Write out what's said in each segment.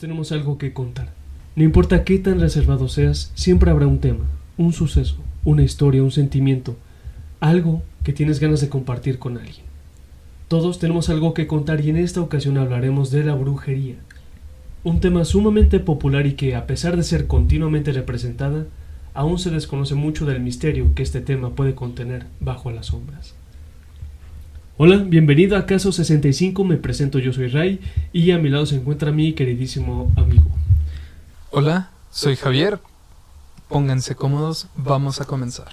tenemos algo que contar. No importa qué tan reservado seas, siempre habrá un tema, un suceso, una historia, un sentimiento, algo que tienes ganas de compartir con alguien. Todos tenemos algo que contar y en esta ocasión hablaremos de la brujería. Un tema sumamente popular y que, a pesar de ser continuamente representada, aún se desconoce mucho del misterio que este tema puede contener bajo las sombras. Hola, bienvenido a Caso 65, me presento, yo soy Ray y a mi lado se encuentra mi queridísimo amigo. Hola, soy Javier, pónganse cómodos, vamos a comenzar.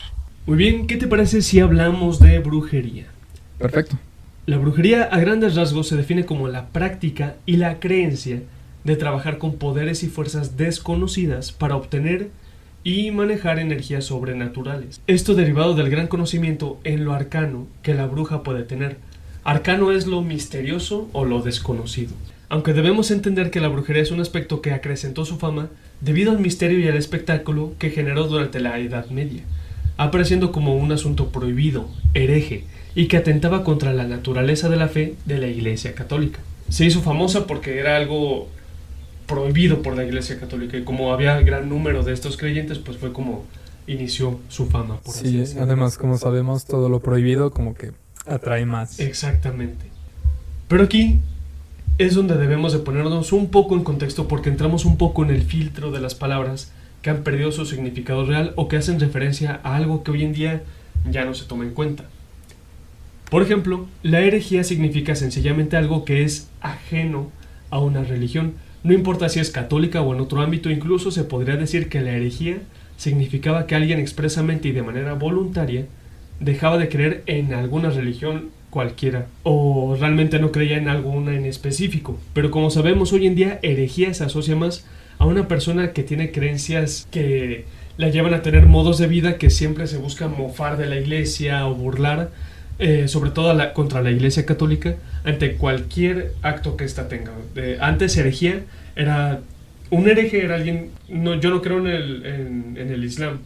Muy bien, ¿qué te parece si hablamos de brujería? Perfecto. La brujería a grandes rasgos se define como la práctica y la creencia de trabajar con poderes y fuerzas desconocidas para obtener y manejar energías sobrenaturales. Esto derivado del gran conocimiento en lo arcano que la bruja puede tener. Arcano es lo misterioso o lo desconocido. Aunque debemos entender que la brujería es un aspecto que acrecentó su fama debido al misterio y al espectáculo que generó durante la Edad Media, apareciendo como un asunto prohibido, hereje, y que atentaba contra la naturaleza de la fe de la Iglesia Católica. Se hizo famosa porque era algo prohibido por la Iglesia Católica y como había gran número de estos creyentes, pues fue como inició su fama, por así decirlo. Además, como sabemos, todo lo prohibido como que atrae más. Exactamente. Pero aquí es donde debemos de ponernos un poco en contexto porque entramos un poco en el filtro de las palabras que han perdido su significado real o que hacen referencia a algo que hoy en día ya no se toma en cuenta. Por ejemplo, la herejía significa sencillamente algo que es ajeno a una religión. No importa si es católica o en otro ámbito, incluso se podría decir que la herejía significaba que alguien expresamente y de manera voluntaria dejaba de creer en alguna religión cualquiera o realmente no creía en alguna en específico. Pero como sabemos, hoy en día herejía se asocia más a una persona que tiene creencias que la llevan a tener modos de vida que siempre se busca mofar de la iglesia o burlar, sobre todo contra la Iglesia Católica ante cualquier acto que ésta tenga. Antes herejía era un hereje, era alguien, no, yo no creo en el Islam,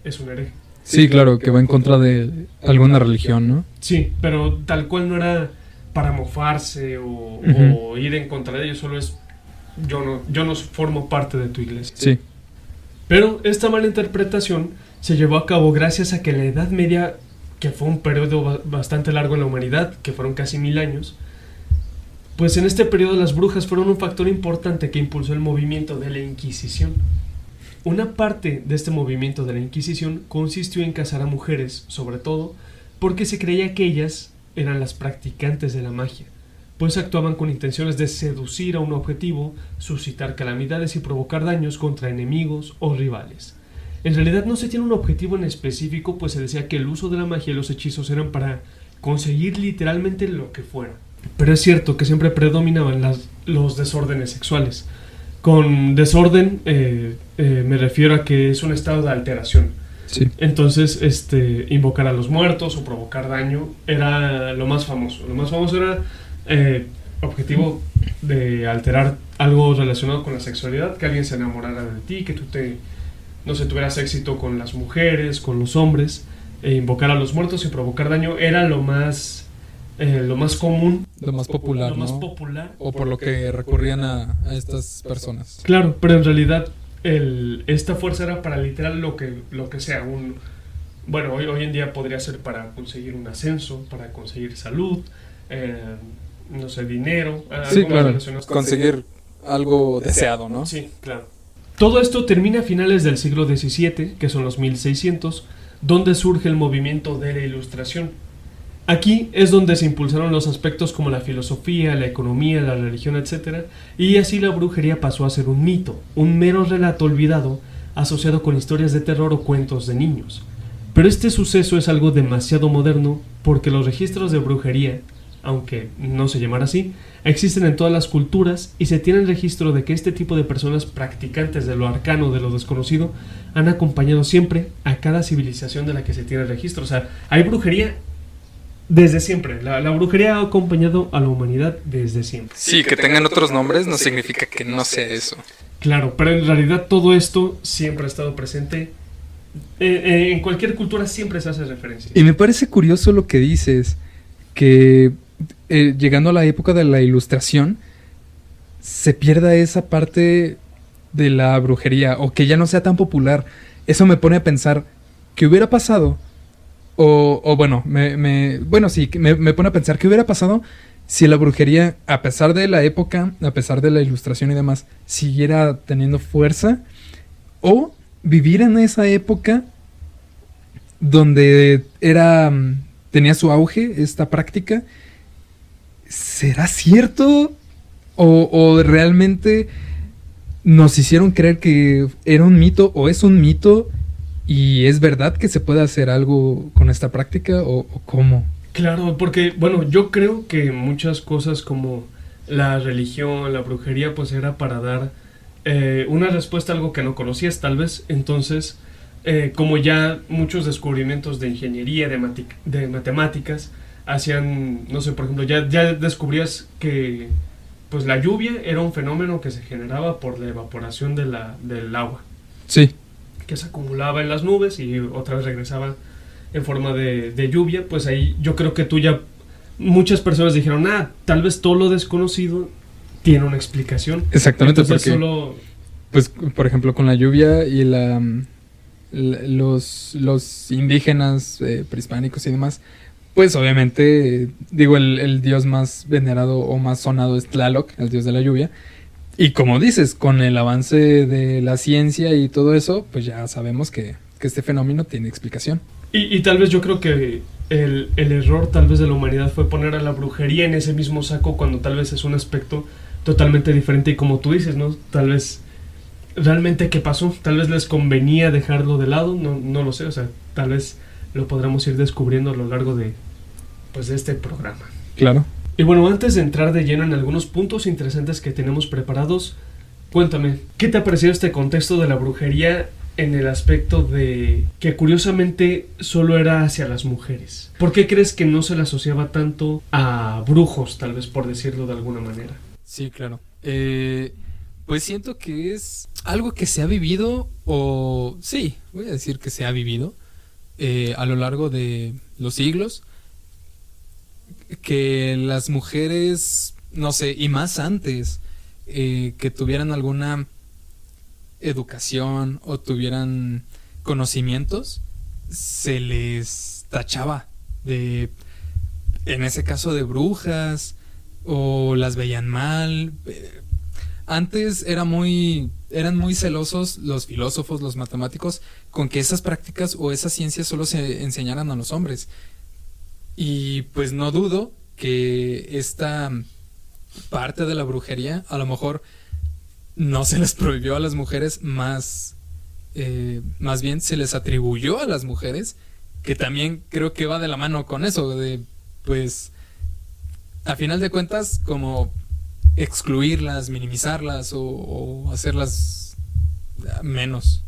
es un hereje. Sí, claro, que va en contra de alguna religión, ¿no? Sí, pero tal cual no era para mofarse o ir en contra de ellos, solo es yo no formo parte de tu iglesia. Sí. Pero esta mala interpretación se llevó a cabo gracias a que en la Edad Media, que fue un periodo bastante largo en la humanidad, que fueron casi 1000 años, pues en este periodo las brujas fueron un factor importante que impulsó el movimiento de la Inquisición. Una parte de este movimiento de la Inquisición consistió en cazar a mujeres, sobre todo porque se creía que ellas eran las practicantes de la magia, pues actuaban con intenciones de seducir a un objetivo, suscitar calamidades y provocar daños contra enemigos o rivales. En realidad no se tiene un objetivo en específico, pues se decía que el uso de la magia y los hechizos eran para conseguir literalmente lo que fuera. Pero es cierto que siempre predominaban los desórdenes sexuales. Con desorden me refiero a que es un estado de alteración. Sí. Entonces, invocar a los muertos o provocar daño era lo más famoso. Lo más famoso era objetivo de alterar algo relacionado con la sexualidad, que alguien se enamorara de ti, que tú tuvieras éxito con las mujeres, con los hombres, invocar a los muertos y provocar daño era lo más común, Lo más popular, lo más ¿no? popular. O por lo que recurrían a estas personas. Claro, pero en realidad esta fuerza era para literal lo que sea. Bueno, hoy en día podría ser para conseguir un ascenso, para conseguir salud, no sé, dinero. Sí, claro, conseguir algo deseado, ¿no? Sí, claro. Todo esto termina a finales del siglo XVII, que son los 1600, donde surge el movimiento de la Ilustración. Aquí es donde se impulsaron los aspectos como la filosofía, la economía, la religión, etc. Y así la brujería pasó a ser un mito, un mero relato olvidado asociado con historias de terror o cuentos de niños. Pero este suceso es algo demasiado moderno porque los registros de brujería, aunque no se llamara así, existen en todas las culturas y se tiene registro de que este tipo de personas practicantes de lo arcano, de lo desconocido, han acompañado siempre a cada civilización de la que se tiene registro. O sea, hay brujería desde siempre. La brujería ha acompañado a la humanidad desde siempre. Sí, que tengan otros nombres no significa que no sea eso. Claro, pero en realidad todo esto siempre ha estado presente. En cualquier cultura siempre se hace referencia. Y me parece curioso lo que dices, que llegando a la época de la Ilustración, se pierda esa parte de la brujería o que ya no sea tan popular. Eso me pone a pensar, ¿qué hubiera pasado? O bueno, me pone a pensar, ¿qué hubiera pasado si la brujería, a pesar de la época, a pesar de la ilustración y demás, siguiera teniendo fuerza? O vivir en esa época donde tenía su auge esta práctica. ¿Será cierto? ¿O realmente nos hicieron creer que era un mito o es un mito y es verdad que se puede hacer algo con esta práctica o cómo? Claro, porque, bueno, yo creo que muchas cosas como la religión, la brujería, pues era para dar una respuesta a algo que no conocías, tal vez. Entonces, como ya muchos descubrimientos de ingeniería, de matemáticas, hacían, no sé, por ejemplo, ya descubrías que pues la lluvia era un fenómeno que se generaba por la evaporación del agua. Sí. Que se acumulaba en las nubes y otra vez regresaba en forma de lluvia. Pues ahí yo creo que muchas personas dijeron, tal vez todo lo desconocido tiene una explicación. Exactamente. Entonces porque pues por ejemplo con la lluvia y los indígenas prehispánicos y demás, pues obviamente digo el dios más venerado o más sonado es Tlaloc, el dios de la lluvia. Y como dices, con el avance de la ciencia y todo eso, pues ya sabemos que este fenómeno tiene explicación. Y tal vez yo creo que el error tal vez de la humanidad fue poner a la brujería en ese mismo saco cuando tal vez es un aspecto totalmente diferente. Y como tú dices, ¿no? Tal vez realmente qué pasó, tal vez les convenía dejarlo de lado, no lo sé, o sea, tal vez lo podremos ir descubriendo a lo largo de este programa. Claro. Y bueno, antes de entrar de lleno en algunos puntos interesantes que tenemos preparados, cuéntame, ¿qué te ha parecido este contexto de la brujería en el aspecto de que curiosamente solo era hacia las mujeres? ¿Por qué crees que no se le asociaba tanto a brujos, tal vez por decirlo de alguna manera? Sí, claro. Pues siento que es algo que se ha vivido, o sí, voy a decir que se ha vivido a lo largo de los siglos, que las mujeres, no sé, y más antes, que tuvieran alguna educación o tuvieran conocimientos, se les tachaba en ese caso de brujas, o las veían mal. Antes eran muy celosos los filósofos, los matemáticos, con que esas prácticas o esas ciencias solo se enseñaran a los hombres. Y pues no dudo que esta parte de la brujería a lo mejor no se les prohibió a las mujeres, más bien se les atribuyó a las mujeres, que también creo que va de la mano con eso, de pues a final de cuentas como excluirlas, minimizarlas o hacerlas menos.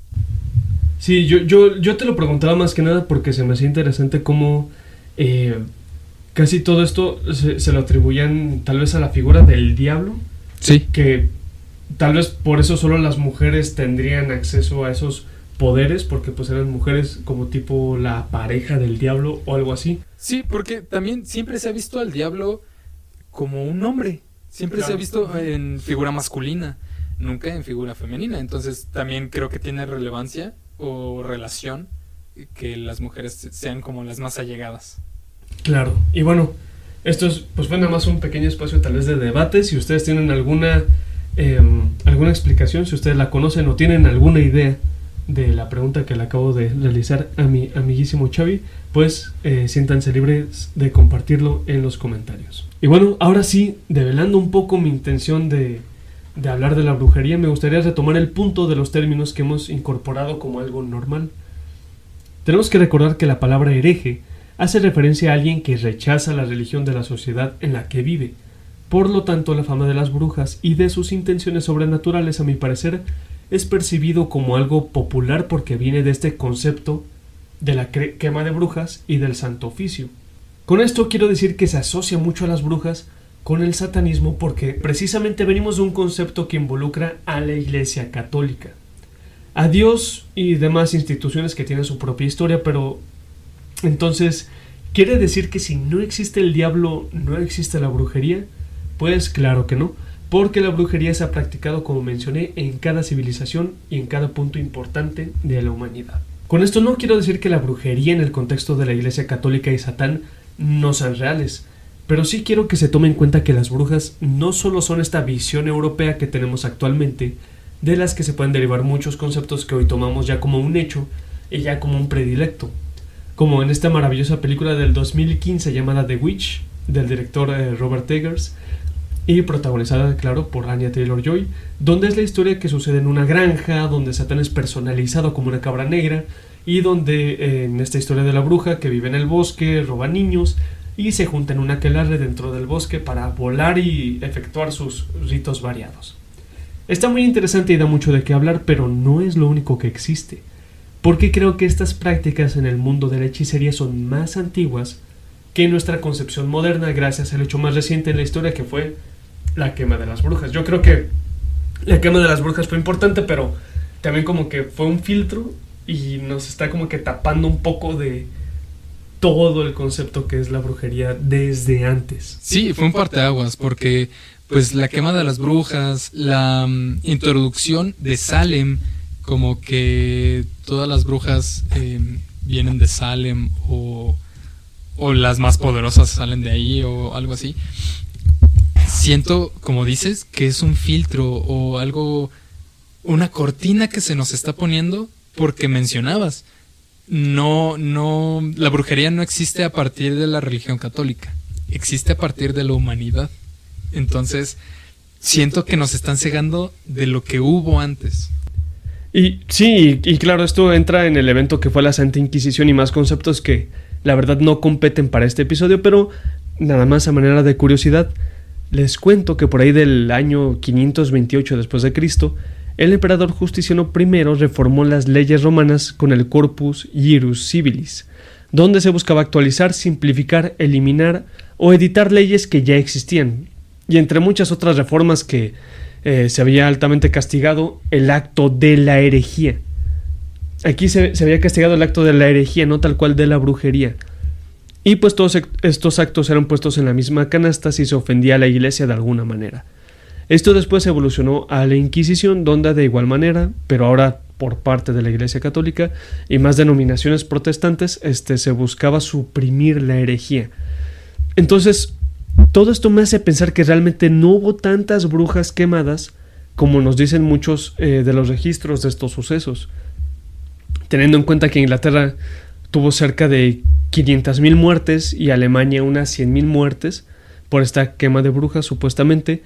Sí, yo te lo preguntaba más que nada porque se me hacía interesante cómo casi todo esto se lo atribuían tal vez a la figura del diablo. Sí. Que tal vez por eso solo las mujeres tendrían acceso a esos poderes, porque pues eran mujeres como tipo la pareja del diablo o algo así. Sí, porque también siempre se ha visto al diablo como un hombre. Siempre claro. Se ha visto en figura masculina, nunca en figura femenina. Entonces también creo que tiene relevancia o relación que las mujeres sean como las más allegadas. Claro, y bueno, esto pues fue nada más un pequeño espacio tal vez de debate. Si ustedes tienen alguna explicación, si ustedes la conocen o tienen alguna idea de la pregunta que le acabo de realizar a mi amiguísimo Xavi, pues siéntanse libres de compartirlo en los comentarios. Y bueno, ahora sí, develando un poco mi intención de hablar de la brujería, me gustaría retomar el punto de los términos que hemos incorporado como algo normal. Tenemos que recordar que la palabra hereje hace referencia a alguien que rechaza la religión de la sociedad en la que vive. Por lo tanto, la fama de las brujas y de sus intenciones sobrenaturales, a mi parecer, es percibido como algo popular porque viene de este concepto de la quema de brujas y del santo oficio. Con esto quiero decir que se asocia mucho a las brujas con el satanismo porque precisamente venimos de un concepto que involucra a la Iglesia Católica, a Dios y demás instituciones que tienen su propia historia, pero entonces, ¿quiere decir que si no existe el diablo, no existe la brujería? Pues claro que no, porque la brujería se ha practicado, como mencioné, en cada civilización y en cada punto importante de la humanidad. Con esto no quiero decir que la brujería en el contexto de la Iglesia Católica y Satán no sean reales, pero sí quiero que se tome en cuenta que las brujas no solo son esta visión europea que tenemos actualmente, de las que se pueden derivar muchos conceptos que hoy tomamos ya como un hecho y ya como un predilecto, como en esta maravillosa película del 2015 llamada The Witch, del director Robert Eggers, y protagonizada, claro, por Anya Taylor-Joy, donde es la historia que sucede en una granja, donde Satán es personalizado como una cabra negra, y donde en esta historia de la bruja que vive en el bosque, roba niños, y se junta en una aquelarre dentro del bosque para volar y efectuar sus ritos variados. Está muy interesante y da mucho de qué hablar, pero no es lo único que existe, porque creo que estas prácticas en el mundo de la hechicería son más antiguas que nuestra concepción moderna, gracias al hecho más reciente en la historia, que fue la quema de las brujas. Yo creo que la quema de las brujas fue importante, pero también como que fue un filtro y nos está como que tapando un poco de todo el concepto que es la brujería desde antes. Sí, fue un parteaguas, porque pues la quema de las brujas, la introducción de Salem, como que todas las brujas vienen de Salem o las más poderosas salen de ahí o algo así. Siento, como dices, que es un filtro o algo, una cortina que se nos está poniendo porque mencionabas. No, la brujería no existe a partir de la religión católica, existe a partir de la humanidad. Entonces, siento que nos están cegando de lo que hubo antes. Y sí, y claro, esto entra en el evento que fue la Santa Inquisición y más conceptos que la verdad no competen para este episodio, pero nada más a manera de curiosidad, les cuento que por ahí del año 528 después de Cristo, el emperador Justiniano I reformó las leyes romanas con el Corpus Iuris Civilis, donde se buscaba actualizar, simplificar, eliminar o editar leyes que ya existían, y entre muchas otras reformas que se había altamente castigado el acto de la herejía. Aquí se había castigado el acto de la herejía, no tal cual de la brujería. Y pues todos estos actos eran puestos en la misma canasta si se ofendía a la iglesia de alguna manera. Esto después evolucionó a la Inquisición, donde de igual manera, pero ahora por parte de la Iglesia Católica y más denominaciones protestantes, se buscaba suprimir la herejía. Entonces, todo esto me hace pensar que realmente no hubo tantas brujas quemadas como nos dicen muchos de los registros de estos sucesos. Teniendo en cuenta que Inglaterra tuvo cerca de 500,000 muertes y Alemania unas 100,000 muertes por esta quema de brujas supuestamente,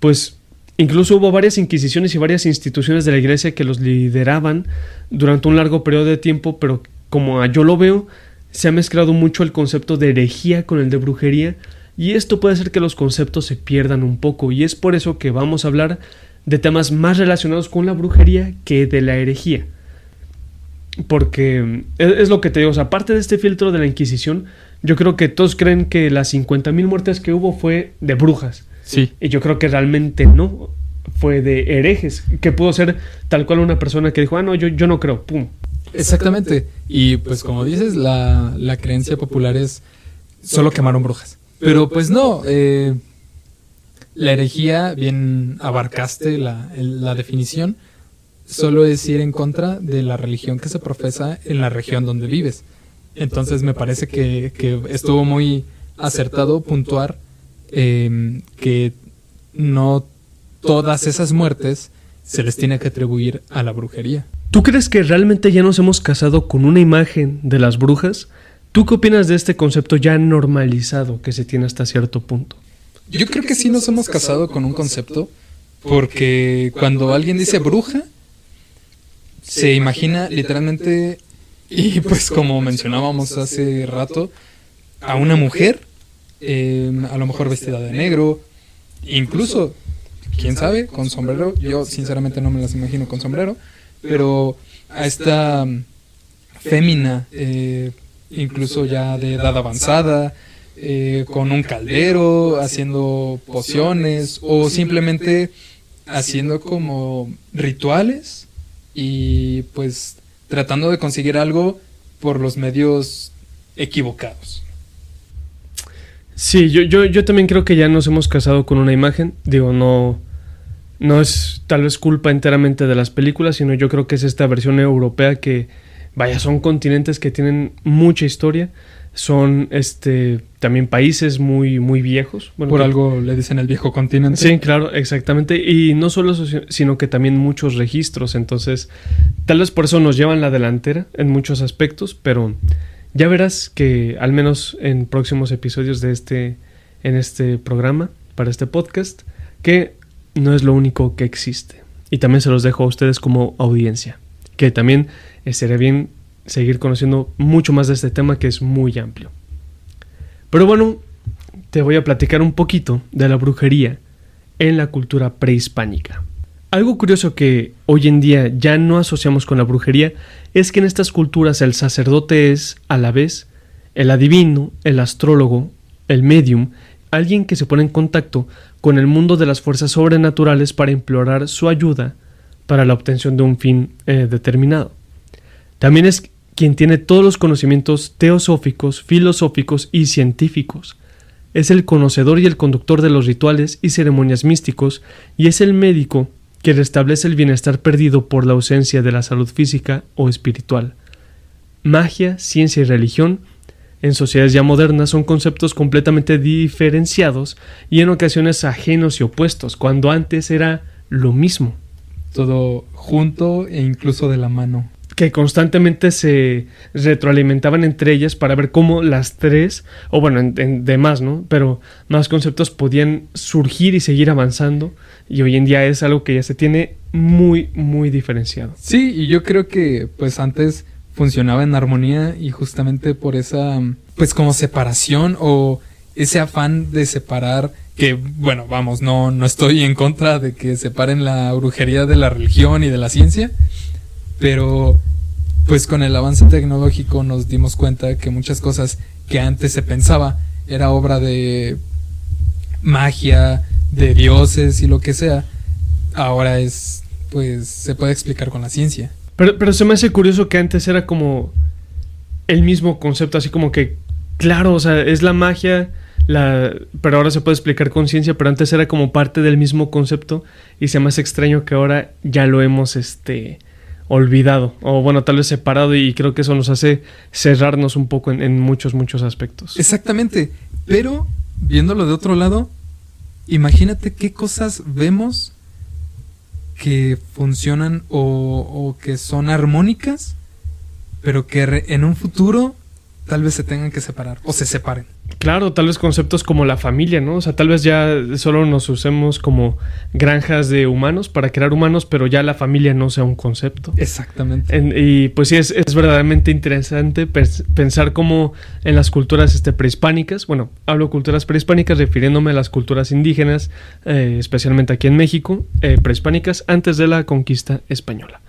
pues incluso hubo varias inquisiciones y varias instituciones de la iglesia que los lideraban durante un largo periodo de tiempo, pero como yo lo veo, se ha mezclado mucho el concepto de herejía con el de brujería, y esto puede hacer que los conceptos se pierdan un poco, y es por eso que vamos a hablar de temas más relacionados con la brujería que de la herejía. Porque es lo que te digo, o sea, aparte de este filtro de la Inquisición, yo creo que todos creen que las 50,000 muertes que hubo fue de brujas. Sí. Y yo creo que realmente no, fue de herejes, que pudo ser tal cual una persona que dijo, no, yo no creo, pum. Exactamente. Y pues como dices, la creencia popular es solo quemaron brujas. Pero pues no, la herejía, bien abarcaste la definición, solo es ir en contra de la religión que se profesa en la región donde vives. Entonces me parece que estuvo muy acertado puntuar que no todas esas muertes se les tiene que atribuir a la brujería. ¿Tú crees que realmente ya nos hemos casado con una imagen de las brujas? ¿Tú qué opinas de este concepto ya normalizado que se tiene hasta cierto punto? Yo creo que sí nos hemos casado con un concepto, porque cuando alguien dice bruja, se imagina literalmente, y pues como mencionábamos hace rato, a una mujer, a lo mejor vestida de negro, incluso, quién sabe, con sombrero. Yo sinceramente no me las imagino con sombrero, pero a esta fémina, incluso ya de edad avanzada, con un caldero, haciendo pociones o simplemente haciendo como rituales y pues tratando de conseguir algo por los medios equivocados. Sí, yo también creo que ya nos hemos casado con una imagen. Digo, no es tal vez culpa enteramente de las películas, sino yo creo que es esta versión europea que, vaya, son continentes que tienen mucha historia. Son también países muy, muy viejos. Bueno, Por algo le dicen el viejo continente. Sí, claro, exactamente. Y no solo eso, sino que también muchos registros. Entonces, tal vez por eso nos llevan la delantera en muchos aspectos, pero ya verás que al menos en próximos episodios en este programa, para este podcast, que no es lo único que existe. Y también se los dejo a ustedes como audiencia, que también sería bien seguir conociendo mucho más de este tema, que es muy amplio. Pero bueno, te voy a platicar un poquito de la brujería en la cultura prehispánica. Algo curioso que hoy en día ya no asociamos con la brujería es que en estas culturas el sacerdote es, a la vez, el adivino, el astrólogo, el medium, alguien que se pone en contacto con el mundo de las fuerzas sobrenaturales para implorar su ayuda para la obtención de un fin determinado. También es quien tiene todos los conocimientos teosóficos, filosóficos y científicos. Es el conocedor y el conductor de los rituales y ceremonias místicos, y es el médico que restablece el bienestar perdido por la ausencia de la salud física o espiritual. Magia, ciencia y religión, en sociedades ya modernas, son conceptos completamente diferenciados y en ocasiones ajenos y opuestos, cuando antes era lo mismo. Todo junto e incluso de la mano. Que constantemente se retroalimentaban entre ellas para ver cómo las tres, o bueno, de más, ¿no? Pero más conceptos podían surgir y seguir avanzando, y hoy en día es algo que ya se tiene muy, muy diferenciado. Sí, y yo creo que pues antes funcionaba en armonía y justamente por esa, pues como separación o ese afán de separar, que bueno, vamos, no estoy en contra de que separen la brujería de la religión y de la ciencia, pero pues con el avance tecnológico nos dimos cuenta que muchas cosas que antes se pensaba era obra de magia, de dioses y lo que sea, ahora es, pues se puede explicar con la ciencia. Pero se me hace curioso que antes era como el mismo concepto, así como que, claro, o sea, es la magia, pero ahora se puede explicar con ciencia, pero antes era como parte del mismo concepto, y se me hace extraño que ahora ya lo hemos olvidado, o bueno, tal vez separado, y creo que eso nos hace cerrarnos un poco en muchos aspectos. Exactamente, pero viéndolo de otro lado, imagínate qué cosas vemos que funcionan o que son armónicas, pero que en un futuro tal vez se tengan que separar o se separen. Claro, tal vez conceptos como la familia, ¿no? O sea, tal vez ya solo nos usemos como granjas de humanos para crear humanos, pero ya la familia no sea un concepto. Exactamente. Y pues sí, es verdaderamente interesante pensar cómo en las culturas prehispánicas, bueno, hablo culturas prehispánicas refiriéndome a las culturas indígenas, especialmente aquí en México, prehispánicas antes de la conquista española.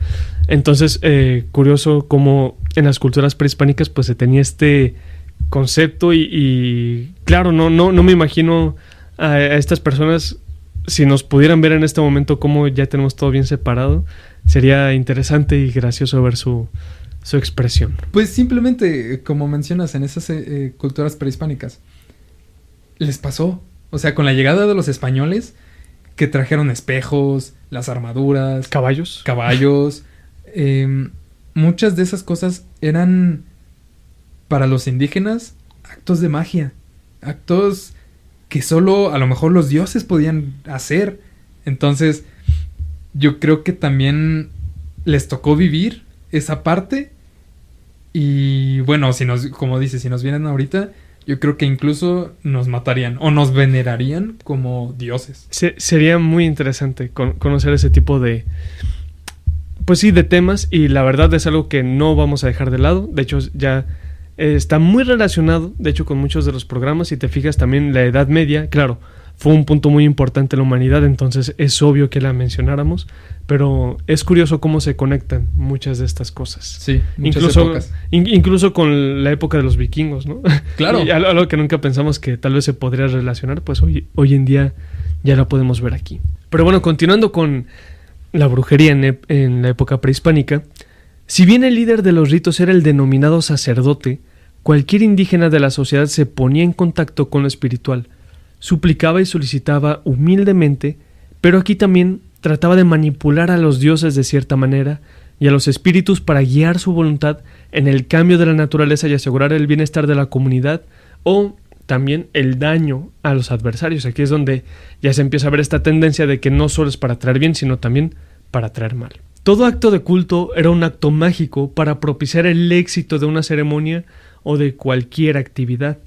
Entonces, curioso cómo en las culturas prehispánicas pues se tenía concepto y claro, no me imagino a estas personas, si nos pudieran ver en este momento cómo ya tenemos todo bien separado, sería interesante y gracioso ver su expresión. Pues simplemente, como mencionas, en esas culturas prehispánicas les pasó, o sea, con la llegada de los españoles que trajeron espejos, las armaduras, caballos, muchas de esas cosas eran para los indígenas actos de magia, actos que solo a lo mejor los dioses podían hacer. Entonces yo creo que también les tocó vivir esa parte y bueno, como dices, si nos vienen ahorita, yo creo que incluso nos matarían o nos venerarían como dioses. Sería muy interesante conocer ese tipo de temas, y la verdad es algo que no vamos a dejar de lado. De hecho, ya está muy relacionado, de hecho, con muchos de los programas. Si te fijas, también la Edad Media, claro, fue un punto muy importante en la humanidad, entonces es obvio que la mencionáramos, pero es curioso cómo se conectan muchas de estas cosas. Sí, muchas épocas. Incluso con la época de los vikingos, ¿no? Claro. Y algo que nunca pensamos que tal vez se podría relacionar, pues hoy en día ya la podemos ver aquí. Pero bueno, continuando con la brujería en la época prehispánica, si bien el líder de los ritos era el denominado sacerdote, cualquier indígena de la sociedad se ponía en contacto con lo espiritual, suplicaba y solicitaba humildemente, pero aquí también trataba de manipular a los dioses de cierta manera y a los espíritus para guiar su voluntad en el cambio de la naturaleza y asegurar el bienestar de la comunidad o también el daño a los adversarios. Aquí es donde ya se empieza a ver esta tendencia de que no solo es para traer bien, sino también para traer mal. Todo acto de culto era un acto mágico para propiciar el éxito de una ceremonia o de cualquier actividad.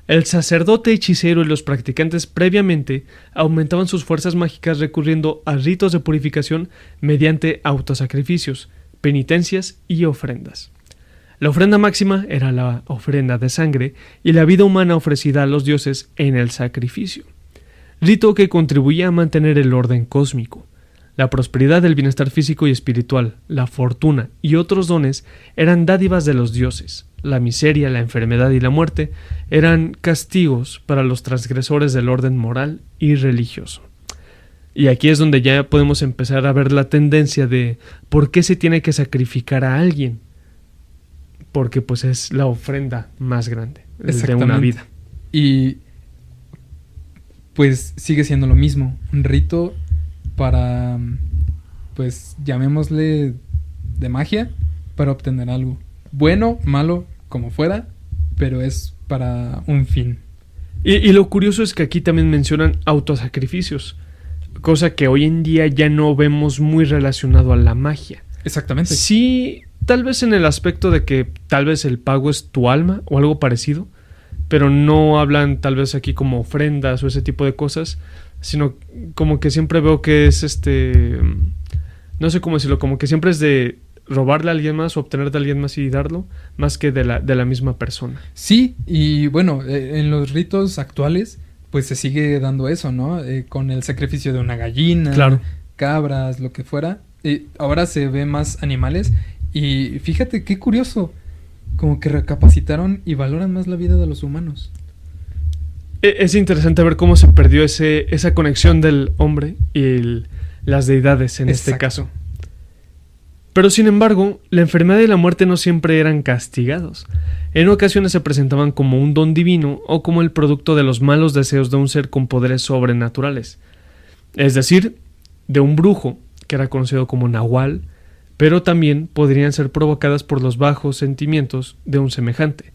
El sacerdote, hechicero y los practicantes previamente aumentaban sus fuerzas mágicas recurriendo a ritos de purificación mediante autosacrificios, penitencias y ofrendas. La ofrenda máxima era la ofrenda de sangre y la vida humana ofrecida a los dioses en el sacrificio, rito que contribuía a mantener el orden cósmico. La prosperidad, el bienestar físico y espiritual, la fortuna y otros dones eran dádivas de los dioses. La miseria, la enfermedad y la muerte eran castigos para los transgresores del orden moral y religioso. Y aquí es donde ya podemos empezar a ver la tendencia de por qué se tiene que sacrificar a alguien. Porque pues es la ofrenda más grande de una vida. Y pues sigue siendo lo mismo, un rito para, pues llamémosle de magia, para obtener algo. Bueno, malo, como fuera, pero es para un fin. Y lo curioso es que aquí también mencionan autosacrificios, cosa que hoy en día ya no vemos muy relacionado a la magia. Exactamente. Sí, tal vez en el aspecto de que tal vez el pago es tu alma o algo parecido, pero no hablan tal vez aquí como ofrendas o ese tipo de cosas, sino como que siempre veo que es no sé cómo decirlo, como que siempre es de robarle a alguien más o obtener de alguien más y darlo, más que de la misma persona. Sí, y bueno, en los ritos actuales pues se sigue dando eso, ¿no? Con el sacrificio de una gallina, claro, cabras, lo que fuera. Ahora se ve más animales y fíjate qué curioso, como que recapacitaron y valoran más la vida de los humanos. Es interesante ver cómo se perdió esa conexión del hombre y las deidades en este caso. Pero sin embargo, la enfermedad y la muerte no siempre eran castigados. En ocasiones se presentaban como un don divino o como el producto de los malos deseos de un ser con poderes sobrenaturales. Es decir, de un brujo, que era conocido como Nahual, pero también podrían ser provocadas por los bajos sentimientos de un semejante.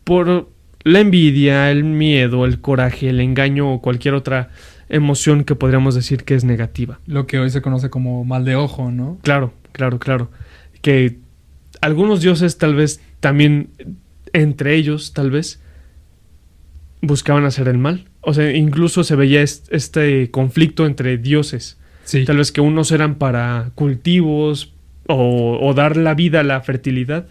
Por la envidia, el miedo, el coraje, el engaño o cualquier otra emoción que podríamos decir que es negativa. Lo que hoy se conoce como mal de ojo, ¿no? Claro. Que algunos dioses tal vez también, entre ellos tal vez, buscaban hacer el mal. O sea, incluso se veía este conflicto entre dioses. Sí. Tal vez que unos eran para cultivos o dar la vida, la fertilidad,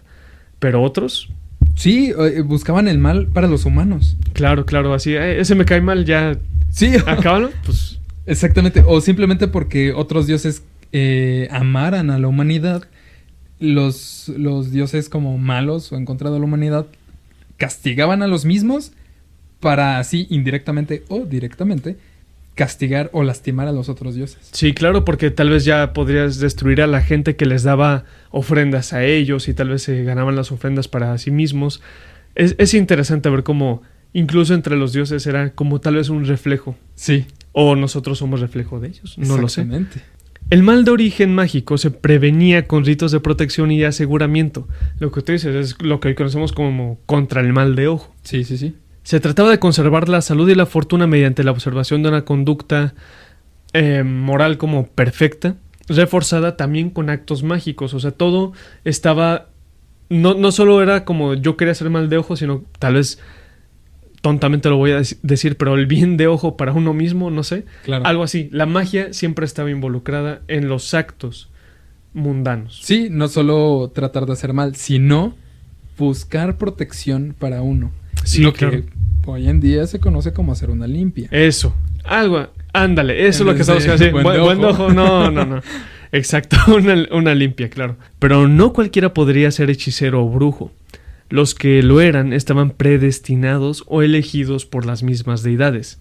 pero otros... Sí, buscaban el mal para los humanos. Claro, así, ese me cae mal, ya... Sí. Acábalo, pues... Exactamente, o simplemente porque otros dioses amaran a la humanidad, los dioses como malos o en contra de la humanidad castigaban a los mismos para así indirectamente o directamente castigar o lastimar a los otros dioses. Sí, claro, porque tal vez ya podrías destruir a la gente que les daba ofrendas a ellos y tal vez se ganaban las ofrendas para sí mismos. Es interesante ver cómo incluso entre los dioses era como tal vez un reflejo. Sí. O nosotros somos reflejo de ellos, no lo sé. Exactamente. El mal de origen mágico se prevenía con ritos de protección y aseguramiento. Lo que tú dices es lo que hoy conocemos como contra el mal de ojo. Sí. Se trataba de conservar la salud y la fortuna mediante la observación de una conducta moral como perfecta, reforzada también con actos mágicos. O sea, todo estaba... No solo era como yo quería hacer mal de ojo, sino tal vez... tontamente lo voy a decir, pero el bien de ojo para uno mismo, no sé. Claro. Algo así. La magia siempre estaba involucrada en los actos mundanos. Sí, no solo tratar de hacer mal, sino buscar protección para uno. Sí, lo claro. que hoy en día se conoce como hacer una limpia. Eso. Algo. Ándale. Eso es lo que estamos haciendo. Buen ojo. No. Exacto. Una limpia, claro. Pero no cualquiera podría ser hechicero o brujo. Los que lo eran estaban predestinados o elegidos por las mismas deidades.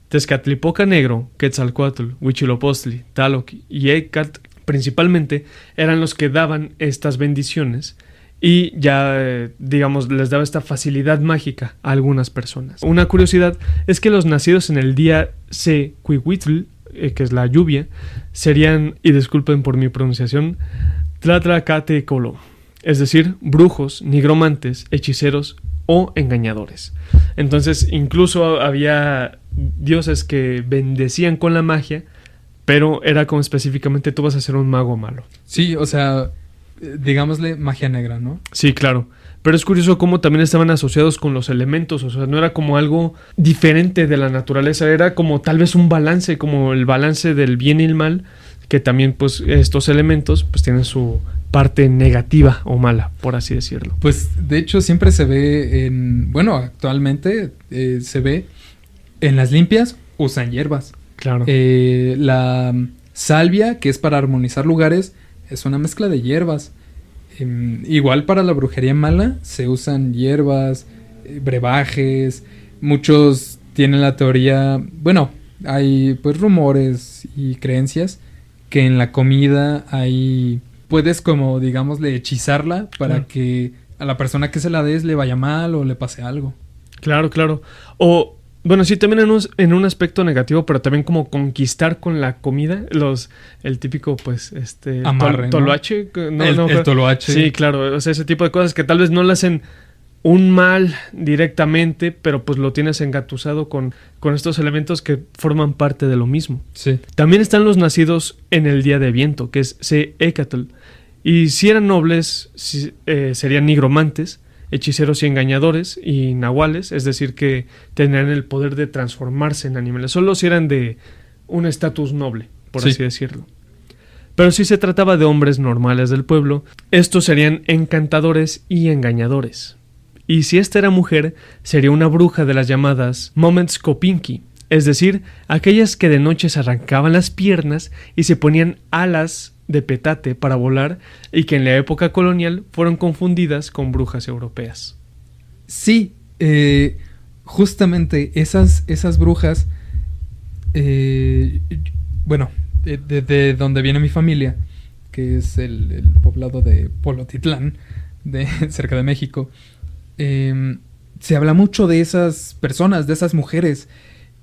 Tezcatlipoca Negro, Quetzalcóatl, Huitzilopochtli, Tlaloc y Ecatl principalmente eran los que daban estas bendiciones y ya, digamos, les daba esta facilidad mágica a algunas personas. Una curiosidad es que los nacidos en el día Sequihuitl, que es la lluvia, serían, y disculpen por mi pronunciación, Tlatlacatecolo, es decir, brujos, nigromantes, hechiceros o engañadores. Entonces, incluso había dioses que bendecían con la magia, pero era como específicamente tú vas a ser un mago malo. Sí, o sea, digámosle magia negra, ¿no? Sí, claro. Pero es curioso cómo también estaban asociados con los elementos, o sea, no era como algo diferente de la naturaleza, era como tal vez un balance, como el balance del bien y el mal, que también pues estos elementos pues tienen su parte negativa o mala, por así decirlo. Pues de hecho siempre se ve actualmente se ve en las limpias usan hierbas. Claro. La salvia, que es para armonizar lugares, es una mezcla de hierbas. Igual para la brujería mala se usan hierbas, brebajes. Muchos tienen la teoría, hay pues rumores y creencias que en la comida puedes como digámosle hechizarla para que a la persona que se la des le vaya mal o le pase algo. Claro. O bueno, sí, también en un aspecto negativo, pero también como conquistar con la comida, el típico, pues, amarre, toloache. ¿no? El toloache. Sí, claro, o sea, ese tipo de cosas que tal vez no le hacen un mal directamente, pero pues lo tienes engatusado con estos elementos que forman parte de lo mismo. Sí. También están los nacidos en el día de viento, que es Seecatl, y si eran nobles, serían nigromantes, hechiceros y engañadores y nahuales, es decir que tendrían el poder de transformarse en animales, solo si eran de un estatus noble, por así decirlo. Pero si se trataba de hombres normales del pueblo, estos serían encantadores y engañadores. Y si esta era mujer, sería una bruja de las llamadas Momentskopinki, es decir, aquellas que de noche se arrancaban las piernas y se ponían alas de petate para volar y que en la época colonial fueron confundidas con brujas europeas. Sí, justamente esas brujas, de donde viene mi familia, que es el poblado de Polotitlán, cerca de México, se habla mucho de esas personas, de esas mujeres.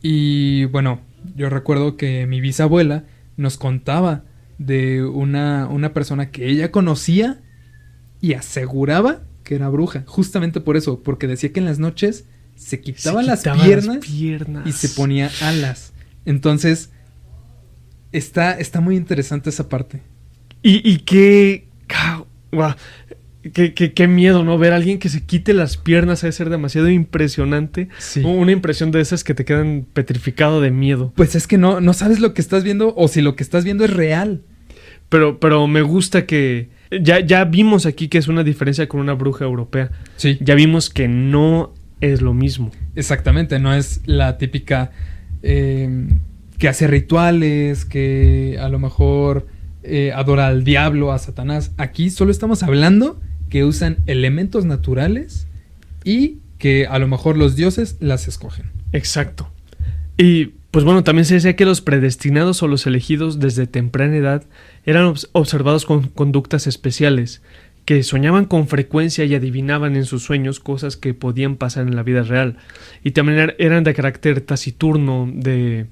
Y bueno, yo recuerdo que mi bisabuela nos contaba de una persona que ella conocía y aseguraba que era bruja, justamente por eso, porque decía que en las noches se quitaba las piernas y se ponía alas. Entonces está muy interesante esa parte. Y qué miedo, ¿no? Ver a alguien que se quite las piernas ha de ser demasiado impresionante. Sí. Una impresión de esas que te quedan petrificado de miedo. Pues es que no sabes lo que estás viendo o si lo que estás viendo es real. Pero me gusta que ya vimos aquí que es una diferencia con una bruja europea. Sí. Ya vimos que no es lo mismo. Exactamente, no es la típica que hace rituales, que a lo mejor adora al diablo, a Satanás. Aquí solo estamos hablando que usan elementos naturales y que a lo mejor los dioses las escogen. Exacto. Y pues bueno, también se decía que los predestinados o los elegidos desde temprana edad eran observados con conductas especiales, que soñaban con frecuencia y adivinaban en sus sueños cosas que podían pasar en la vida real. Y también eran de carácter taciturno, de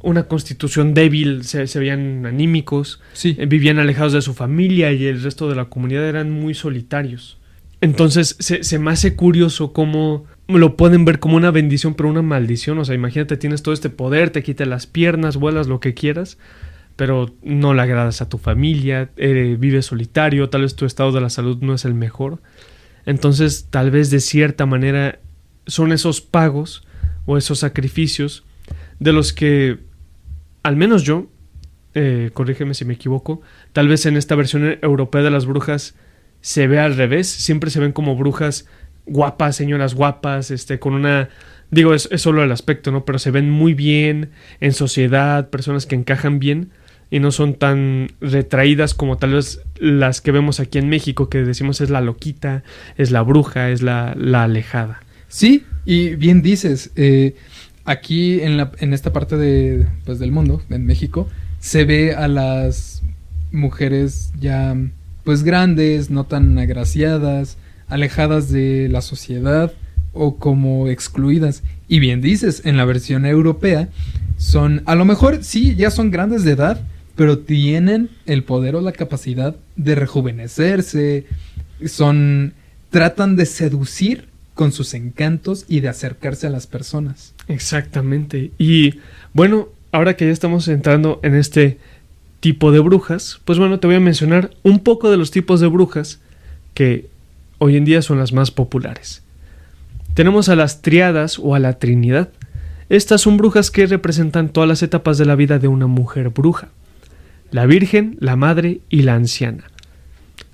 una constitución débil, se veían anímicos, sí. Vivían alejados de su familia y el resto de la comunidad eran muy solitarios. Entonces se me hace curioso cómo lo pueden ver como una bendición pero una maldición. O sea, imagínate, tienes todo este poder, te quitas las piernas, vuelas lo que quieras, pero no le agradas a tu familia, vives solitario, tal vez tu estado de la salud no es el mejor. Entonces tal vez de cierta manera son esos pagos o esos sacrificios de los que, al menos yo, corrígeme si me equivoco, tal vez en esta versión europea de las brujas se ve al revés, siempre se ven como brujas guapas, señoras guapas, con una... Digo, es solo el aspecto, ¿no? Pero se ven muy bien en sociedad, personas que encajan bien y no son tan retraídas como tal vez las que vemos aquí en México, que decimos es la loquita, es la bruja, es la alejada. Sí, y bien dices, aquí en esta parte del mundo, en México, se ve a las mujeres ya pues grandes, no tan agraciadas, alejadas de la sociedad o como excluidas. Y bien dices, en la versión europea son, a lo mejor sí, ya son grandes de edad, pero tienen el poder o la capacidad de rejuvenecerse, tratan de seducir con sus encantos y de acercarse a las personas. Exactamente. Y bueno, ahora que ya estamos entrando en este tipo de brujas, pues bueno, te voy a mencionar un poco de los tipos de brujas que hoy en día son las más populares. Tenemos a las triadas o a la Trinidad. Estas son brujas que representan todas las etapas de la vida de una mujer bruja: la virgen, la madre y la anciana.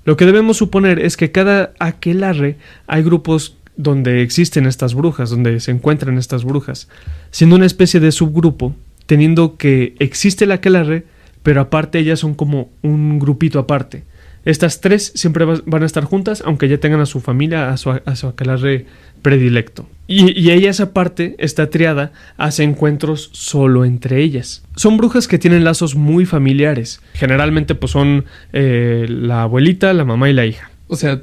Lo que debemos suponer es que cada aquelarre hay grupos donde existen estas brujas, donde se encuentran estas brujas, siendo una especie de subgrupo, teniendo que existe la aquelarre, pero aparte ellas son como un grupito aparte. Estas tres siempre van a estar juntas, aunque ya tengan a su familia, a su aquelarre predilecto. Y ellas aparte, esta triada, hace encuentros solo entre ellas. Son brujas que tienen lazos muy familiares. Generalmente pues son la abuelita, la mamá y la hija. O sea,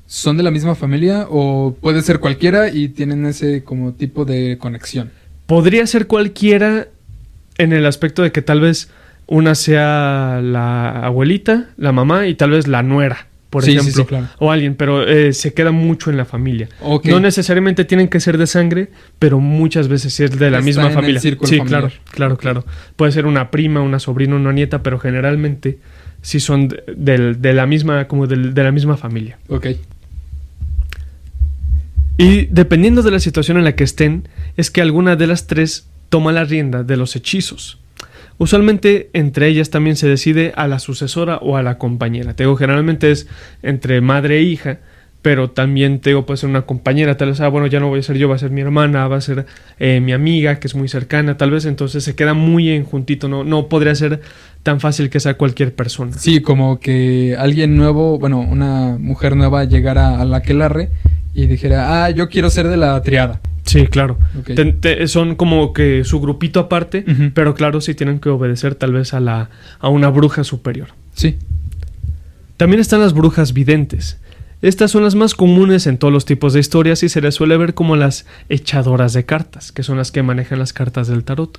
¿son de la misma familia o puede ser cualquiera y tienen ese como tipo de conexión? Podría ser cualquiera en el aspecto de que tal vez una sea la abuelita, la mamá y tal vez la nuera, por ejemplo, sí, claro. O alguien, pero se queda mucho en la familia. Okay. No necesariamente tienen que ser de sangre, pero muchas veces sí es de la misma familia. Sí, familiar. Claro. Puede ser una prima, una sobrina, una nieta, pero generalmente sí son de la misma, como de la misma familia. Ok. Y dependiendo de la situación en la que estén, es que alguna de las tres toma la rienda de los hechizos. Usualmente entre ellas también se decide a la sucesora o a la compañera. Te digo, generalmente es entre madre e hija, pero también te digo, puede ser una compañera, tal vez, bueno, ya no voy a ser yo, va a ser mi hermana, va a ser mi amiga, que es muy cercana, tal vez, entonces se queda muy enjuntito, no podría ser tan fácil que sea cualquier persona. Sí, como que alguien nuevo, bueno, una mujer nueva llegara a la aquelarre y dijera, yo quiero ser de la triada. Sí, claro. Okay. Son como que su grupito aparte, uh-huh. Pero claro, sí tienen que obedecer tal vez a una bruja superior. Sí. También están las brujas videntes. Estas son las más comunes en todos los tipos de historias y se les suele ver como las echadoras de cartas, que son las que manejan las cartas del tarot,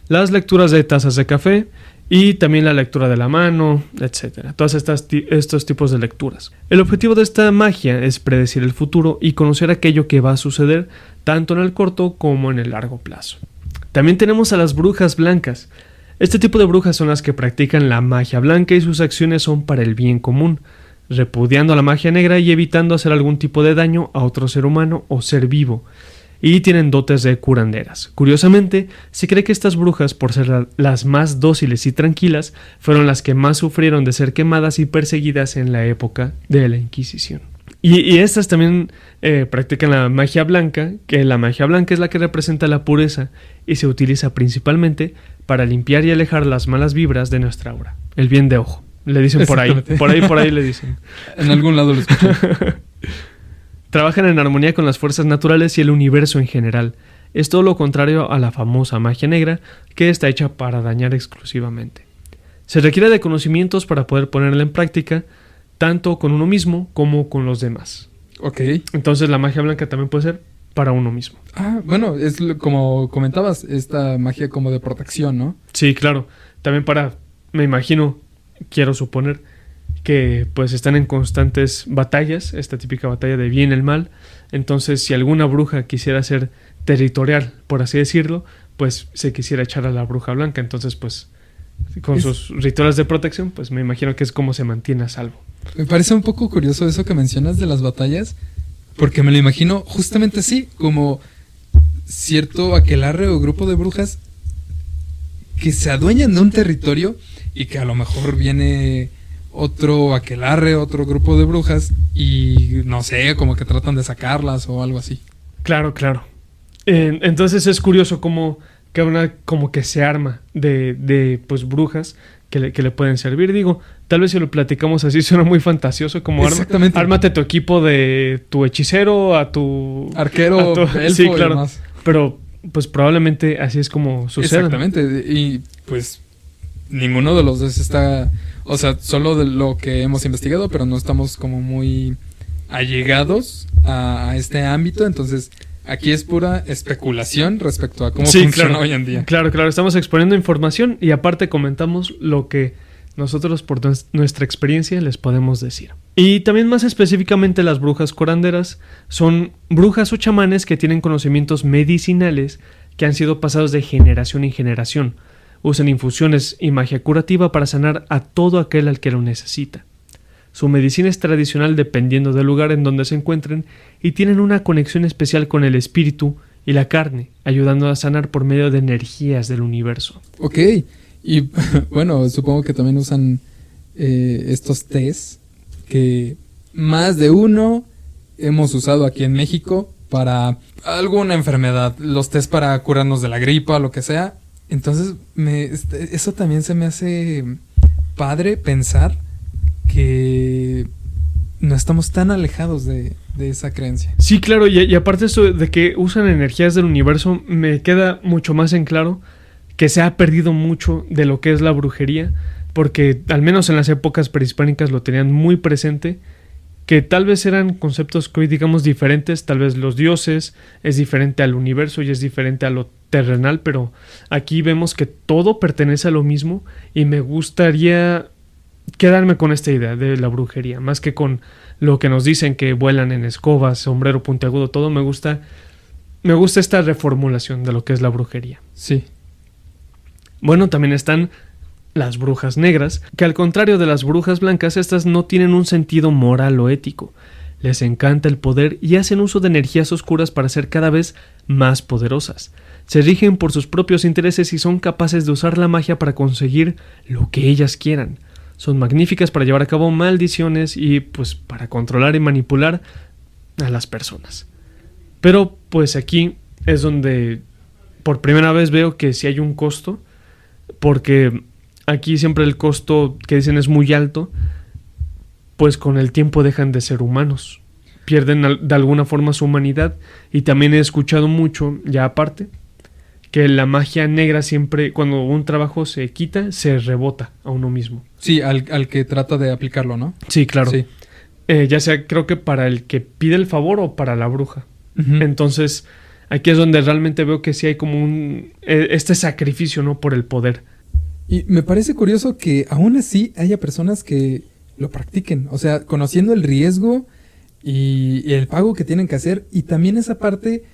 las lecturas de tazas de café y también la lectura de la mano, etc. Todos estos tipos de lecturas. El objetivo de esta magia es predecir el futuro y conocer aquello que va a suceder tanto en el corto como en el largo plazo. También tenemos a las brujas blancas. Este tipo de brujas son las que practican la magia blanca y sus acciones son para el bien común, repudiando a la magia negra y evitando hacer algún tipo de daño a otro ser humano o ser vivo. Y tienen dotes de curanderas. Curiosamente, se cree que estas brujas, por ser las más dóciles y tranquilas, fueron las que más sufrieron de ser quemadas y perseguidas en la época de la Inquisición. Y estas también practican la magia blanca, que la magia blanca es la que representa la pureza y se utiliza principalmente para limpiar y alejar las malas vibras de nuestra aura. El bien de ojo, le dicen por ahí. Por ahí le dicen. En algún lado lo escuché. Trabajan en armonía con las fuerzas naturales y el universo en general. Es todo lo contrario a la famosa magia negra, que está hecha para dañar exclusivamente. Se requiere de conocimientos para poder ponerla en práctica, tanto con uno mismo como con los demás. Ok. Entonces la magia blanca también puede ser para uno mismo. Bueno, es como comentabas, esta magia como de protección, ¿no? Sí, claro. También me imagino, quiero suponer, que pues están en constantes batallas, esta típica batalla de bien y el mal. Entonces, si alguna bruja quisiera ser territorial, por así decirlo, pues se quisiera echar a la bruja blanca. Entonces, pues, con sus rituales de protección, pues me imagino que es como se mantiene a salvo. Me parece un poco curioso eso que mencionas de las batallas, porque me lo imagino justamente así, como cierto aquelarre o grupo de brujas que se adueñan de un territorio y que a lo mejor viene otro aquelarre, otro grupo de brujas y no sé, como que tratan de sacarlas o algo así. Claro. Entonces es curioso como que se arma de pues brujas que le pueden servir. Digo, tal vez si lo platicamos así suena muy fantasioso, como ármate tu equipo de tu hechicero, a tu arquero, elfo, sí, claro. Y demás. Pero pues probablemente así es como sucede. Exactamente. Y pues ninguno de los dos está, o sea, solo de lo que hemos investigado, pero no estamos como muy allegados a este ámbito, entonces aquí es pura especulación respecto a cómo funciona hoy en día. Claro, estamos exponiendo información y aparte comentamos lo que nosotros por nuestra experiencia les podemos decir. Y también más específicamente las brujas curanderas son brujas o chamanes que tienen conocimientos medicinales que han sido pasados de generación en generación. Usan infusiones y magia curativa para sanar a todo aquel al que lo necesita. Su medicina es tradicional dependiendo del lugar en donde se encuentren y tienen una conexión especial con el espíritu y la carne, ayudando a sanar por medio de energías del universo. Ok, y bueno, supongo que también usan estos tés que más de uno hemos usado aquí en México para alguna enfermedad, los tés para curarnos de la gripa, lo que sea. Entonces, eso también se me hace padre pensar que no estamos tan alejados de esa creencia. Sí, claro, y aparte esto de que usan energías del universo, me queda mucho más en claro que se ha perdido mucho de lo que es la brujería, porque al menos en las épocas prehispánicas lo tenían muy presente, que tal vez eran conceptos que hoy digamos diferentes, tal vez los dioses es diferente al universo y es diferente a lo terrenal, pero aquí vemos que todo pertenece a lo mismo y me gustaría quedarme con esta idea de la brujería, más que con lo que nos dicen que vuelan en escobas, sombrero puntiagudo, todo me gusta esta reformulación de lo que es la brujería. Sí. Bueno, también están las brujas negras, que al contrario de las brujas blancas, estas no tienen un sentido moral o ético. Les encanta el poder y hacen uso de energías oscuras para ser cada vez más poderosas. Se rigen por sus propios intereses y son capaces de usar la magia para conseguir lo que ellas quieran. Son magníficas para llevar a cabo maldiciones y pues para controlar y manipular a las personas. Pero pues aquí es donde por primera vez veo que sí hay un costo, porque aquí siempre el costo que dicen es muy alto, pues con el tiempo dejan de ser humanos, pierden de alguna forma su humanidad. Y también he escuchado mucho, ya aparte, que la magia negra siempre, cuando un trabajo se quita, se rebota a uno mismo. Sí, al que trata de aplicarlo, ¿no? Sí, claro. Sí. Ya sea, creo que para el que pide el favor o para la bruja. Uh-huh. Entonces, aquí es donde realmente veo que sí hay como este sacrificio, ¿no? Por el poder. Y me parece curioso que aún así haya personas que lo practiquen. O sea, conociendo el riesgo y el pago que tienen que hacer. Y también esa parte,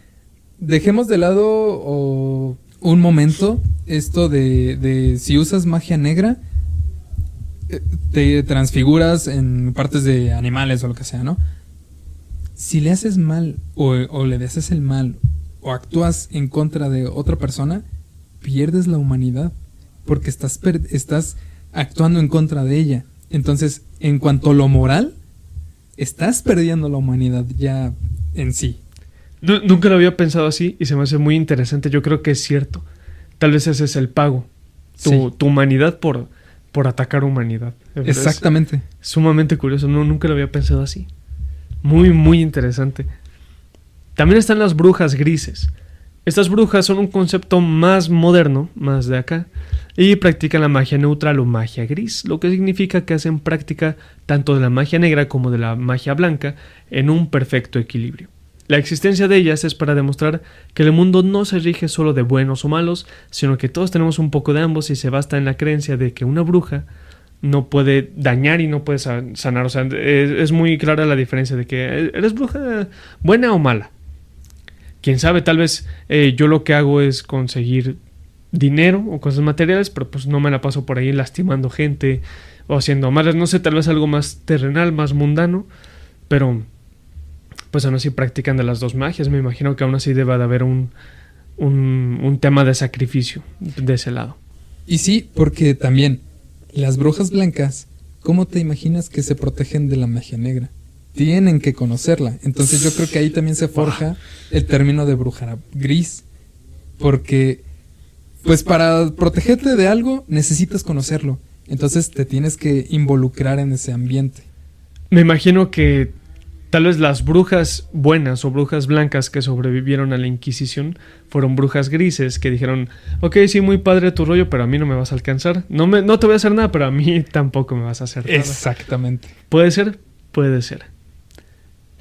dejemos de lado un momento esto de si usas magia negra, te transfiguras en partes de animales o lo que sea, ¿no? Si le haces mal o le deseas el mal o actúas en contra de otra persona, pierdes la humanidad porque estás actuando en contra de ella. Entonces, en cuanto a lo moral, estás perdiendo la humanidad ya en sí. Nunca lo había pensado así y se me hace muy interesante. Yo creo que es cierto. Tal vez ese es el pago. Tu humanidad por atacar humanidad. Exactamente. Es sumamente curioso. Nunca lo había pensado así. Muy, muy interesante. También están las brujas grises. Estas brujas son un concepto más moderno, más de acá, y practican la magia neutral o magia gris, lo que significa que hacen práctica tanto de la magia negra como de la magia blanca en un perfecto equilibrio. La existencia de ellas es para demostrar que el mundo no se rige solo de buenos o malos, sino que todos tenemos un poco de ambos y se basa en la creencia de que una bruja no puede dañar y no puede sanar. O sea, es muy clara la diferencia de que eres bruja buena o mala. Quién sabe, tal vez yo lo que hago es conseguir dinero o cosas materiales, pero pues no me la paso por ahí lastimando gente o haciendo malas. No sé, tal vez algo más terrenal, más mundano, pero pues aún así practican de las dos magias. Me imagino que aún así debe de haber un tema de sacrificio de ese lado. Y sí, porque también las brujas blancas, ¿cómo te imaginas que se protegen de la magia negra? Tienen que conocerla. Entonces yo creo que ahí también se forja el término de bruja gris. Porque, pues para protegerte de algo necesitas conocerlo. Entonces te tienes que involucrar en ese ambiente. Me imagino que tal vez las brujas buenas o brujas blancas que sobrevivieron a la Inquisición fueron brujas grises que dijeron, ok, sí, muy padre tu rollo, pero a mí no me vas a alcanzar. No te voy a hacer nada, pero a mí tampoco me vas a hacer nada. Exactamente. ¿Puede ser? Puede ser.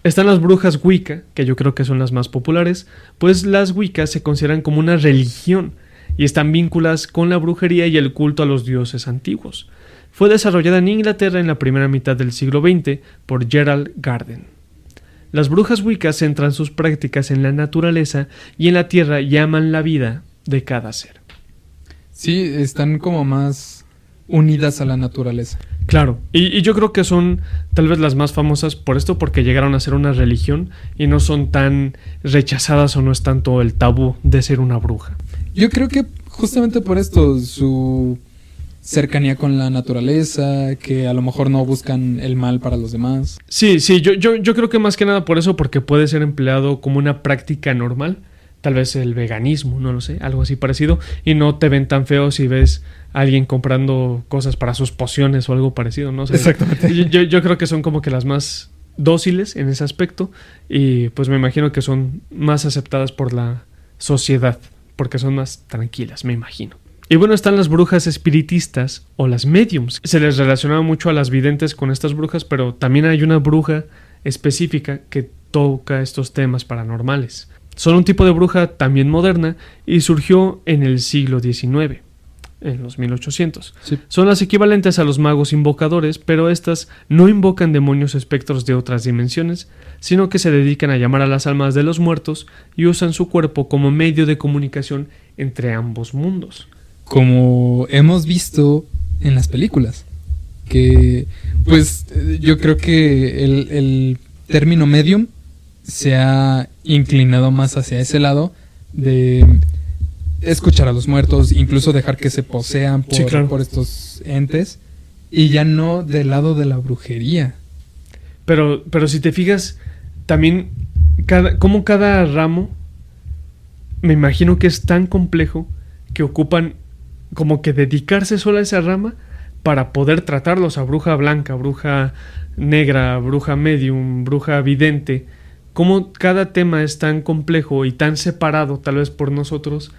Están las brujas Wicca, que yo creo que son las más populares, pues las Wicca se consideran como una religión y están vinculadas con la brujería y el culto a los dioses antiguos. Fue desarrollada en Inglaterra en la primera mitad del siglo XX por Gerald Garden. Las brujas Wicca centran sus prácticas en la naturaleza y en la tierra y aman la vida de cada ser. Sí, están como más unidas a la naturaleza. Claro, y yo creo que son tal vez las más famosas por esto, porque llegaron a ser una religión y no son tan rechazadas o no es tanto el tabú de ser una bruja. Yo creo que justamente por esto, su cercanía con la naturaleza, que a lo mejor no buscan el mal para los demás. Sí, yo creo que más que nada por eso, porque puede ser empleado como una práctica normal, tal vez el veganismo, no lo sé, algo así parecido, y no te ven tan feo si ves a alguien comprando cosas para sus pociones o algo parecido, ¿no? O sea, exactamente. Yo creo que son como que las más dóciles en ese aspecto y pues me imagino que son más aceptadas por la sociedad, porque son más tranquilas, me imagino. Y bueno, están las brujas espiritistas o las mediums. Se les relacionaba mucho a las videntes con estas brujas, pero también hay una bruja específica que toca estos temas paranormales. Son un tipo de bruja también moderna y surgió en el siglo XIX, en los 1800. Sí. Son las equivalentes a los magos invocadores, pero estas no invocan demonios o espectros de otras dimensiones, sino que se dedican a llamar a las almas de los muertos y usan su cuerpo como medio de comunicación entre ambos mundos. Como hemos visto en las películas, que pues yo creo que el término medium se ha inclinado más hacia ese lado de escuchar a los muertos, incluso dejar que se posean por, sí, claro, por estos entes, y ya no del lado de la brujería. Pero si te fijas, también como cada ramo, me imagino que es tan complejo que ocupan como que dedicarse solo a esa rama para poder tratarlos, a bruja blanca, bruja negra, bruja medium, bruja vidente. Como cada tema es tan complejo y tan separado tal vez por nosotros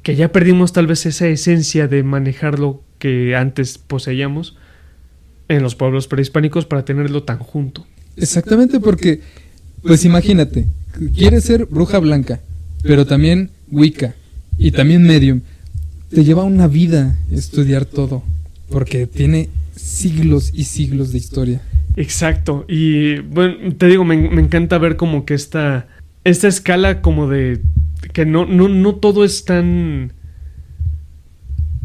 que ya perdimos tal vez esa esencia de manejarlo que antes poseíamos en los pueblos prehispánicos para tenerlo tan junto. Exactamente, porque pues imagínate, quieres ser bruja blanca, pero también Wicca y también medium. Te lleva una vida estudiar todo, porque tiene siglos y siglos de historia. Exacto, y bueno, te digo, me encanta ver como que esta escala como de que no todo es tan...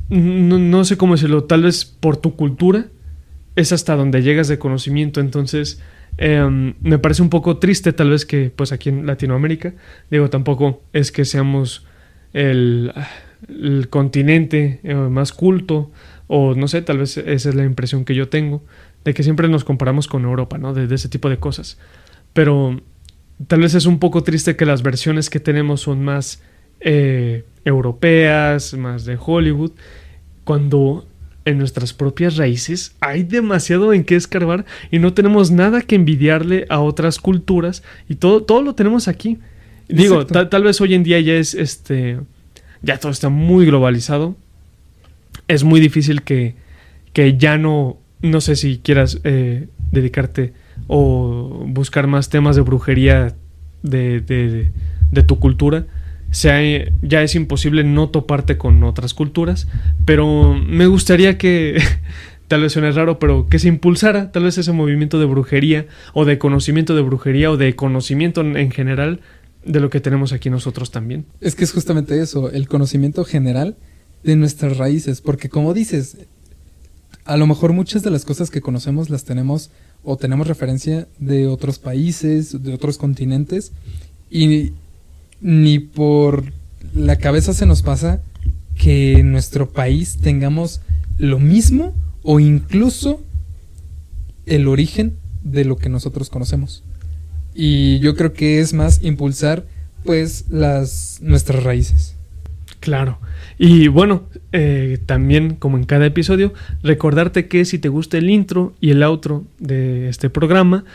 No sé cómo decirlo, tal vez por tu cultura es hasta donde llegas de conocimiento, entonces me parece un poco triste tal vez que pues aquí en Latinoamérica, digo, tampoco es que seamos el continente más culto, o no sé, tal vez esa es la impresión que yo tengo, de que siempre nos comparamos con Europa, ¿no? De ese tipo de cosas. Pero tal vez es un poco triste que las versiones que tenemos son más europeas, más de Hollywood, cuando en nuestras propias raíces hay demasiado en qué escarbar y no tenemos nada que envidiarle a otras culturas y todo lo tenemos aquí. Digo, tal vez hoy en día ya es ya todo está muy globalizado. Es muy difícil que ya no sé si quieras dedicarte o buscar más temas de brujería de tu cultura. Ya es imposible no toparte con otras culturas, pero me gustaría que, tal vez suene raro, pero que se impulsara tal vez ese movimiento de brujería o de conocimiento de brujería o de conocimiento en general de lo que tenemos aquí nosotros también. Es que es justamente eso, el conocimiento general de nuestras raíces, porque como dices, a lo mejor muchas de las cosas que conocemos las tenemos o tenemos referencia de otros países, de otros continentes, y ni por la cabeza se nos pasa que en nuestro país tengamos lo mismo o incluso el origen de lo que nosotros conocemos. Y yo creo que es más impulsar pues nuestras raíces. Claro. Y bueno, también como en cada episodio, recordarte que si te gusta el intro y el outro de este programa,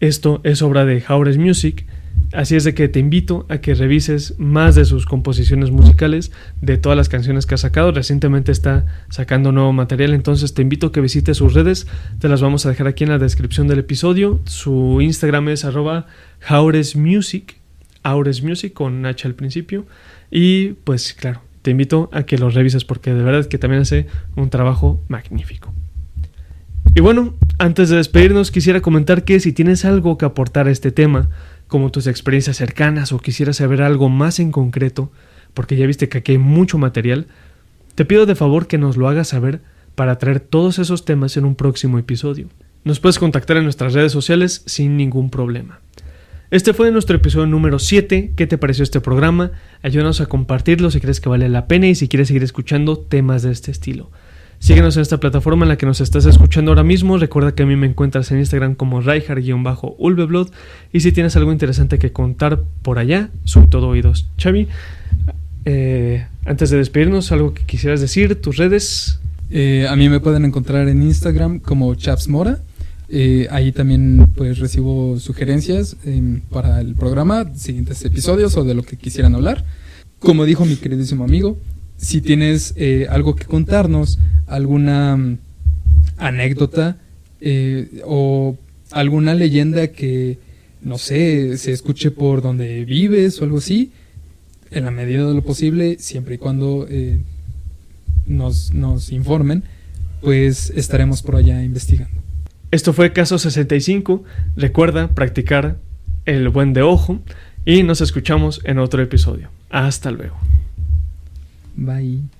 Esto es obra de Jaures Music, así es de que te invito a que revises más de sus composiciones musicales, de todas las canciones que ha sacado. Recientemente está sacando nuevo material, entonces te invito a que visites sus redes. Te las vamos a dejar aquí en la descripción del episodio. Su Instagram es @JauresMusic, Auresmusic con H al principio. Y pues claro, te invito a que los revises porque de verdad que también hace un trabajo magnífico. Y bueno, antes de despedirnos quisiera comentar que si tienes algo que aportar a este tema, como tus experiencias cercanas o quisieras saber algo más en concreto, porque ya viste que aquí hay mucho material, te pido de favor que nos lo hagas saber para traer todos esos temas en un próximo episodio. Nos puedes contactar en nuestras redes sociales sin ningún problema. Este fue nuestro episodio número 7. ¿Qué te pareció este programa? Ayúdanos a compartirlo si crees que vale la pena y si quieres seguir escuchando temas de este estilo. Síguenos en esta plataforma en la que nos estás escuchando ahora mismo. Recuerda que a mí me encuentras en Instagram como Raijar_Ulveblod. Y si tienes algo interesante que contar por allá, soy todo oídos. Xavi, antes de despedirnos, ¿algo que quisieras decir? ¿Tus redes? A mí me pueden encontrar en Instagram como Chapsmora. Ahí también pues recibo sugerencias para el programa, siguientes episodios o de lo que quisieran hablar. Como dijo mi queridísimo amigo, si tienes algo que contarnos, alguna anécdota o alguna leyenda que, no sé, se escuche por donde vives o algo así, en la medida de lo posible, siempre y cuando nos informen, pues estaremos por allá investigando. Esto fue Caso 65. Recuerda practicar el buen de ojo y nos escuchamos en otro episodio. Hasta luego. Bye.